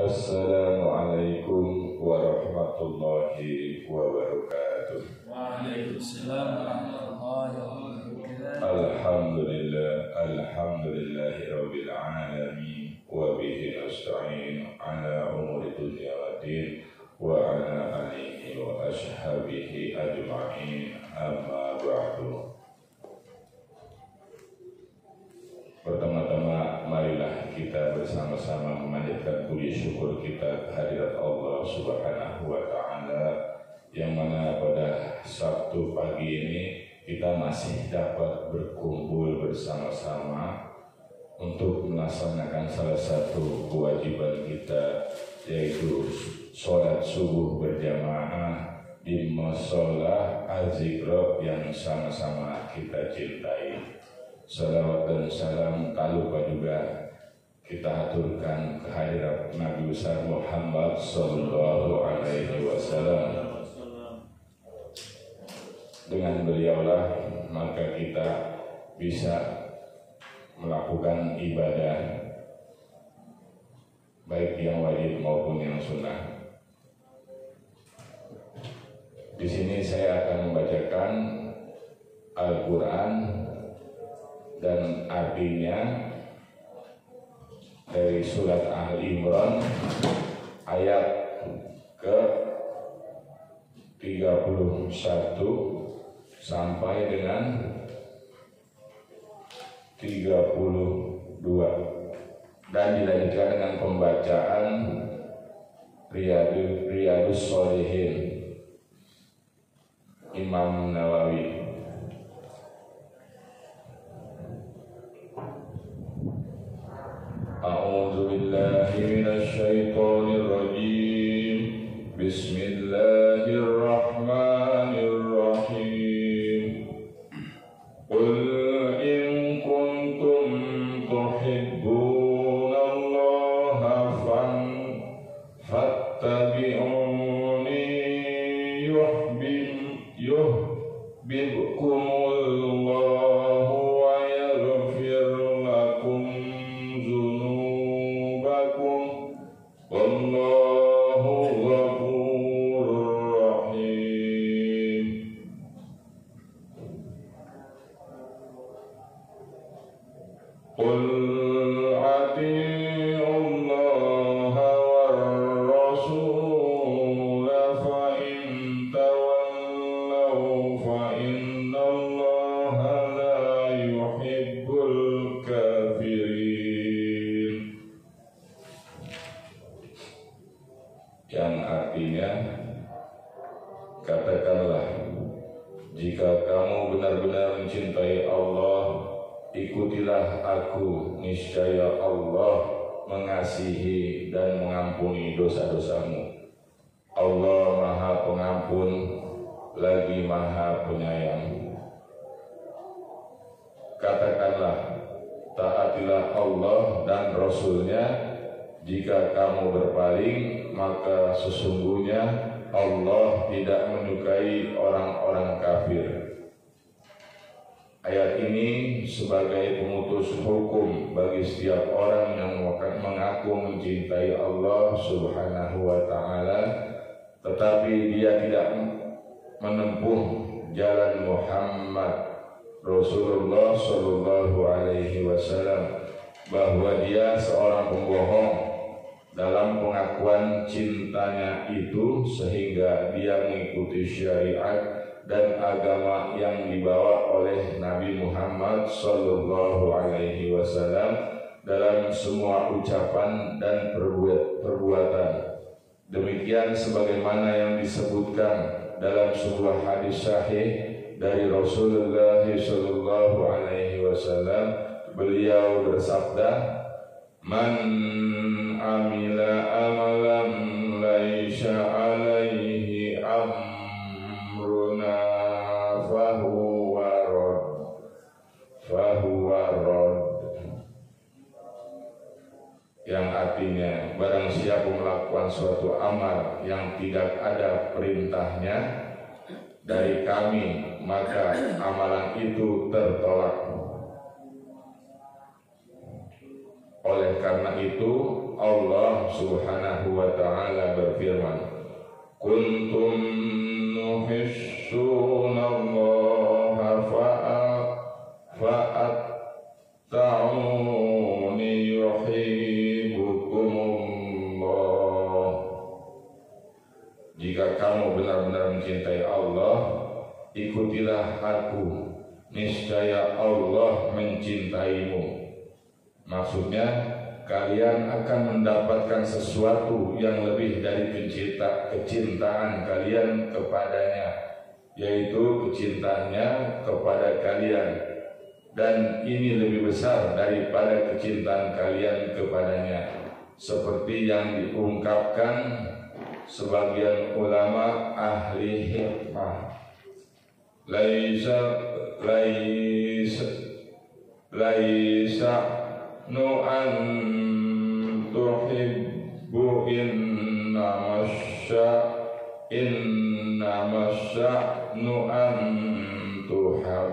Assalamualaikum warahmatullahi wabarakatuh. Waalaikumsalam warahmatullahi wabarakatuh. Alhamdulillahi rabbil alamin wa bihi nasta'in ala umuri dunya waddin wa ala alihi wa ashabihi ajma'in, amma ba'du. Pertama-tama marilah kita bersama-sama memanjatkan puji syukur kita kehadirat Allah Subhanahu wa Ta'ala, yang mana pada Sabtu pagi ini kita masih dapat berkumpul bersama-sama untuk melaksanakan salah satu kewajiban kita, yaitu sholat subuh berjamaah di mushola Az-Zikra yang sama-sama kita cintai. Salawat dan salam tak lupa juga kita aturkan kehadirat Nabi besar Muhammad sallallahu alaihi wasallam. Dengan beliaulah maka kita bisa melakukan ibadah baik yang wajib maupun yang sunnah. Di sini saya akan membacakan Al-Quran dan artinya dari surat Al-Imran ayat ke 31 sampai dengan 32 dan dilanjutkan dengan pembacaan Riyadus Shalihin Imam Nawawi. A'udzu billahi minasy syaithanir rajim. Bismillahirrahmanirrahim. Qul in kuntum tuhibbunallaha fattabi'uni yuhibbukumullahu wa yaghfir lakum dzunubakum wallahu ghafurur rahim. Qul ati'ullaha war rasul fa in tawallaw fa innallaha la yuhibbul kafirin. Yang artinya, katakanlah, jika kamu benar-benar mencintai Allah, ikutilah aku, niscaya Allah mengasihi dan mengampuni dosa-dosamu. Allah Maha Pengampun lagi Maha Penyayang. Katakanlah, taatilah Allah dan Rasul-Nya. Jika kamu berpaling, maka sesungguhnya Allah tidak menyukai orang-orang kafir. Ayat ini sebagai pemutus hukum bagi setiap orang yang mengaku mencintai Allah Subhanahu wa Ta'ala, tetapi dia tidak menempuh jalan Muhammad Rasulullah Sallallahu Alaihi Wasallam, bahwa dia seorang pembohong dalam pengakuan cintanya itu, sehingga dia mengikuti syariat dan agama yang dibawa oleh Nabi Muhammad Sallallahu Alaihi Wasallam dalam semua ucapan dan perbuatan. Demikian sebagaimana yang disebutkan dalam sebuah hadis sahih dari Rasulullah Sallallahu Alaihi Wasallam. Beliau bersabda, "Man amila amalan laisa alaihi amruna fahuwa rad." Yang artinya, barang siapa melakukan suatu amal yang tidak ada perintahnya dari kami, maka amalan itu tertolak. Oleh karena itu Allah Subhanahu wa ta'ala berfirman, kuntum nuhissunallaha fa'atta'uni yuhibbukumullah. Jika kamu benar-benar mencintai Allah, ikutilah aku, niscaya Allah mencintaimu. Maksudnya, kalian akan mendapatkan sesuatu yang lebih dari kecintaan kalian kepadanya, yaitu kecintaannya kepada kalian, dan ini lebih besar daripada kecintaan kalian kepadanya, seperti yang diungkapkan sebagian ulama ahli hikmah. Laisa nu'an tuhibbu innamasya nu'an tuhab.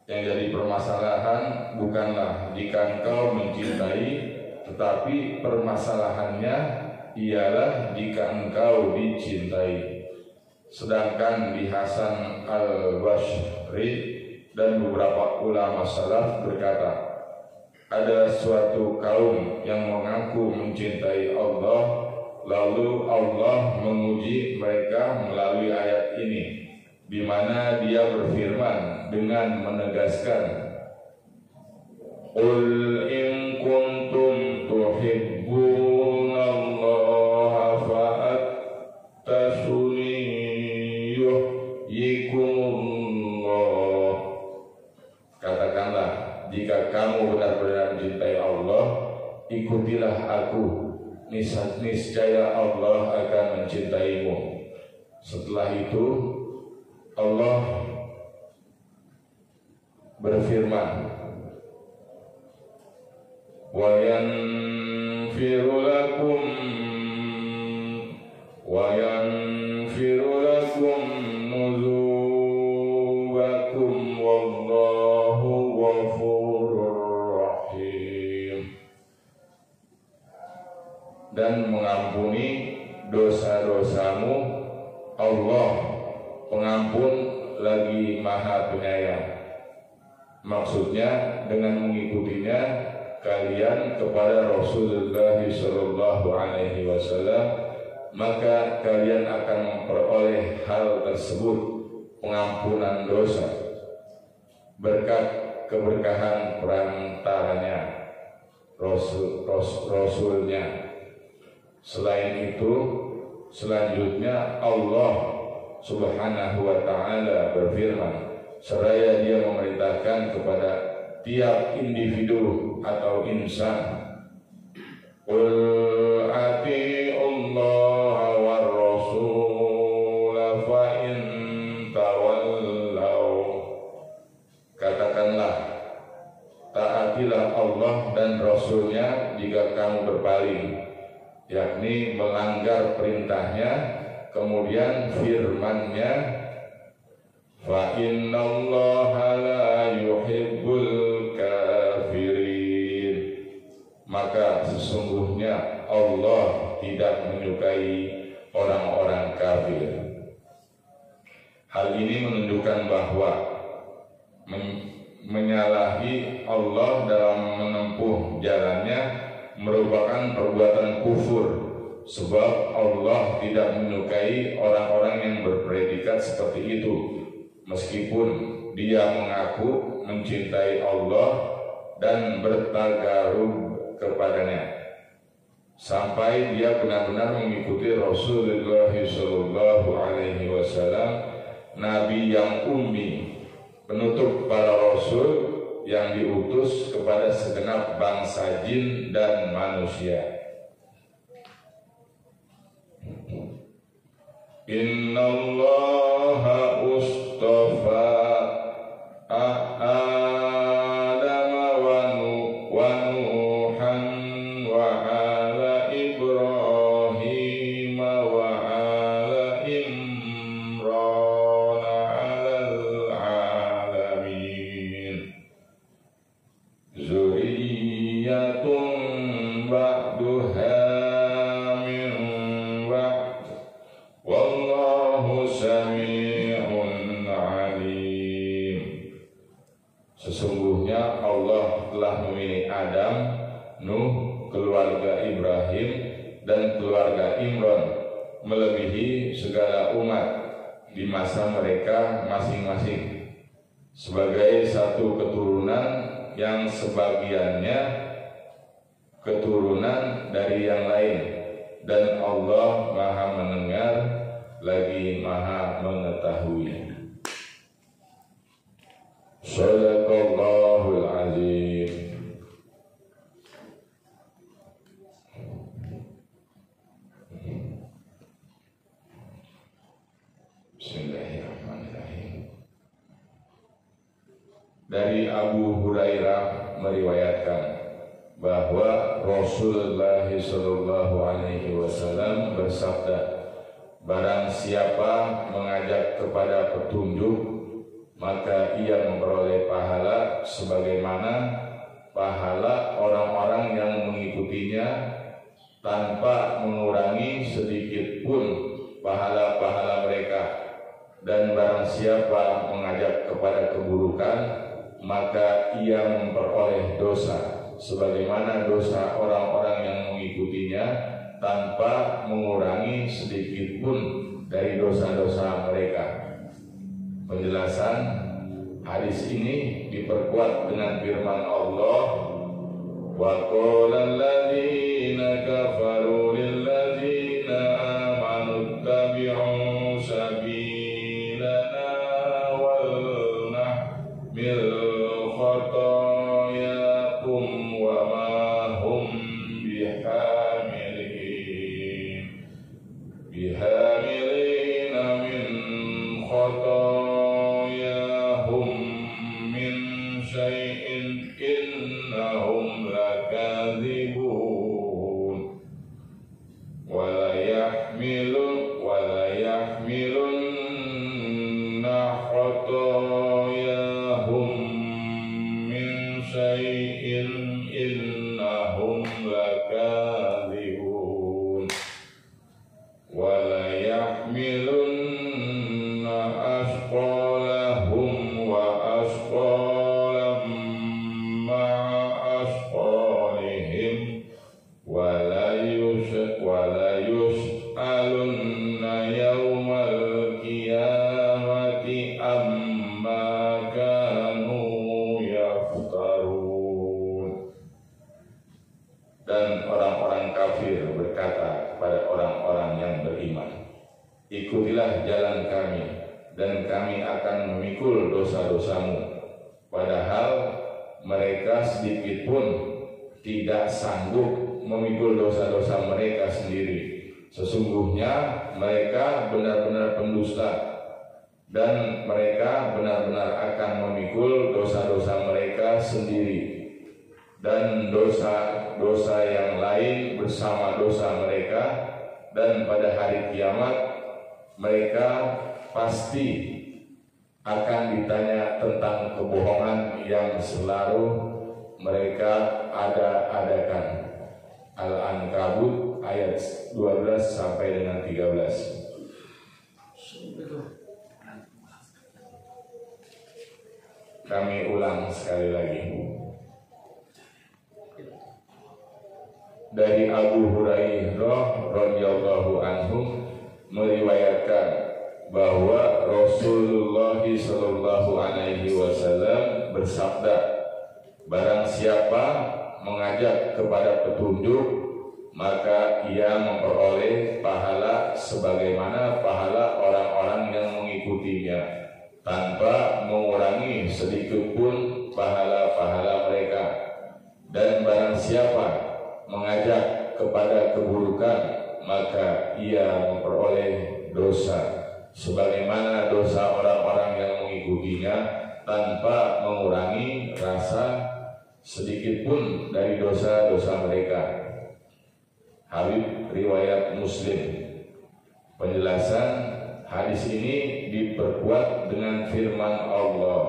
Yang jadi permasalahan bukanlah jika engkau mencintai, tetapi permasalahannya ialah jika engkau dicintai. Sedangkan di Hasan al-Basri dan beberapa ulama salaf berkata, ada suatu kaum yang mengaku mencintai Allah, lalu Allah menguji mereka melalui ayat ini, di mana Dia berfirman dengan menegaskan, qul in kuntum tuhibbunallaha fa'attasuni yuhyikumullah. Katakanlah, jika kamu benar-benar mencintai Allah, ikutilah aku, niscaya Allah akan mencintaimu. Setelah itu Allah berfirman, wa yanfiru lakum nuzubakum wallahu ghafurur rahim. Dan mengampuni dosa-dosamu, Allah pengampun lagi Maha Penyayang. Maksudnya dengan mengikutinya kalian kepada Rasulullah sallallahu alaihi wasallam, maka kalian akan memperoleh hal tersebut, pengampunan dosa, berkat keberkahan perantaranya, Rasulnya. Selain itu, selanjutnya Allah Subhanahu wa ta'ala berfirman, seraya Dia memerintahkan kepada tiap individu atau insan, qul ati'ullaha war rasul fa in tawallaw. Katakanlah, taatilah Allah dan Rasulnya jika kamu berpaling, yakni melanggar perintahnya. Kemudian firman-Nya, fa innallaha la yuhibbul kafirin, maka sesungguhnya Allah tidak menyukai orang-orang kafir. Hal ini menunjukkan bahwa menyalahi Allah dalam menempuh jalannya merupakan perbuatan kufur, sebab Allah tidak menyukai orang-orang yang berpredikat seperti itu, meskipun dia mengaku mencintai Allah dan bertagarub kepadanya, sampai dia benar-benar mengikuti Rasulullah sallallahu alaihi wasallam, Nabi yang ummi, penutup para rasul yang diutus kepada segenap bangsa jin dan manusia. Innallaha ustafa Adam wa Nuhan wa ala Ibrahim wa ala Imran alal alamin, zuriyatun keluarga Imran melebihi segala umat di masa mereka masing-masing sebagai satu keturunan yang sebagiannya keturunan dari yang lain, dan Allah Maha mendengar lagi Maha mengetahui. Shadaqallahul azim. Bismillahirrahmanirrahim. Dari Abu Hurairah meriwayatkan bahwa Rasulullah Shallallahu Alaihi Wasallam bersabda, barang siapa mengajak kepada petunjuk, maka ia memperoleh pahala sebagaimana pahala orang-orang yang mengikutinya tanpa mengurangi sedikit pun pahala-pahala mereka. Dan barang siapa mengajak kepada keburukan, maka ia memperoleh dosa sebagaimana dosa orang-orang yang mengikutinya tanpa mengurangi sedikit pun dari dosa-dosa mereka. Penjelasan hadis ini diperkuat dengan firman Allah, wa qala alladziina kafaru lilladzina amanu ittabi'u sabilana wal nahmil khatayakum wa ma hum bihamilina min khatayahum min syai'in innahum lakadzibun wa la yahmilunna khatayahum min syai'in innahum lakadzibun wa la yahmilunna asqalahum wa asqalam ma'a asqalihim wa la yus'alunna yawmal qiyamati amma kanu yaftarun. Dan orang-orang kafir berkata kepada orang-orang yang beriman, ikutilah jalan kami dan kami akan memikul dosa-dosamu, padahal mereka sedikit pun tidak sanggup memikul dosa-dosa mereka sendiri. Sesungguhnya mereka benar-benar pendusta dan mereka benar-benar akan memikul dosa-dosa mereka sendiri, dan dosa-dosa yang lain bersama dosa mereka, dan pada hari kiamat mereka pasti akan ditanya tentang kebohongan yang selalu mereka ada-adakan. Al-Ankabut ayat 12 sampai dengan 13. Kami ulang sekali lagi. Dari Abu Hurairah radhiyallahu anhu meriwayatkan bahwa Rasulullah Shallallahu Alaihi Wasallam bersabda, barang siapa mengajak kepada petunjuk, maka ia memperoleh pahala sebagaimana pahala orang-orang yang mengikutinya tanpa mengurangi sedikit pun pahala-pahala mereka. Dan barang siapa mengajak kepada keburukan, maka ia memperoleh dosa sebagaimana dosa orang-orang yang mengikutinya tanpa mengurangi rasa sedikit pun dari dosa-dosa mereka. Habib riwayat Muslim. Penjelasan hadis ini diperkuat dengan firman Allah,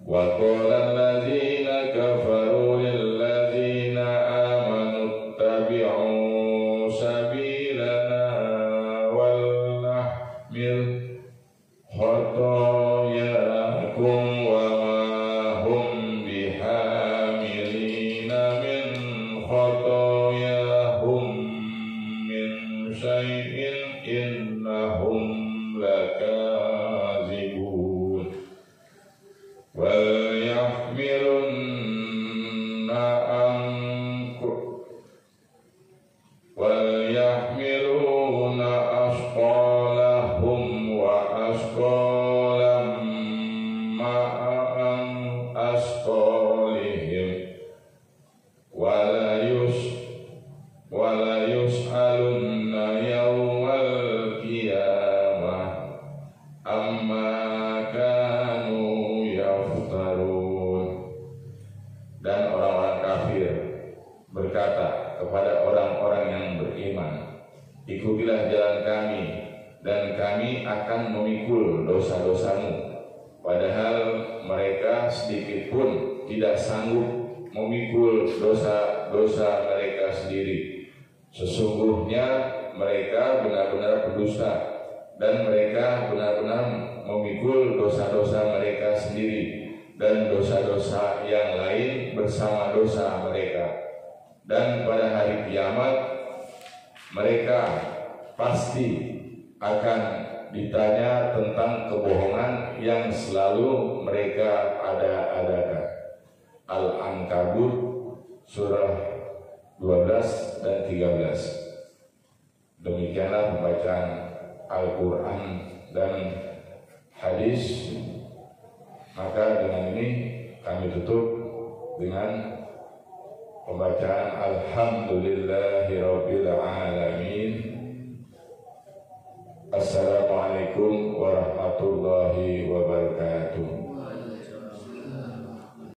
wa qala alladzina kafaru lilladzina amanu ittabi'u sabilana wal nahmil khatayakum wa ma hum bihamilina min khatayahum min وَلْيَحْمِلُونَ أَثْقَالَهُمْ وَأَثْقَالًا مَعَ أَثْقَالِهِمْ وَلَيُسْأَلُنَّ يَوْمَ الْقِيَامَةِ عَمَّا كَانُوا يَفْتَرُونَ. Dan orang-orang kafir berkata kepada orang-orang yang beriman, ikutilah jalan kami dan kami akan memikul dosa-dosamu. Padahal mereka sedikit pun tidak sanggup memikul dosa-dosa mereka sendiri. Sesungguhnya mereka benar-benar berdusta dan mereka benar-benar memikul dosa-dosa mereka sendiri dan dosa-dosa yang lain bersama dosa mereka. Dan pada hari kiamat mereka pasti akan ditanya tentang kebohongan yang selalu mereka ada-adakan. Al-Ankabut surah 12 dan 13. Demikianlah pembacaan Al-Quran dan hadis. Maka dengan ini kami tutup dengan pembacaan Alhamdulillahirabbil alamin. Assalamualaikum warahmatullahi wabarakatuh.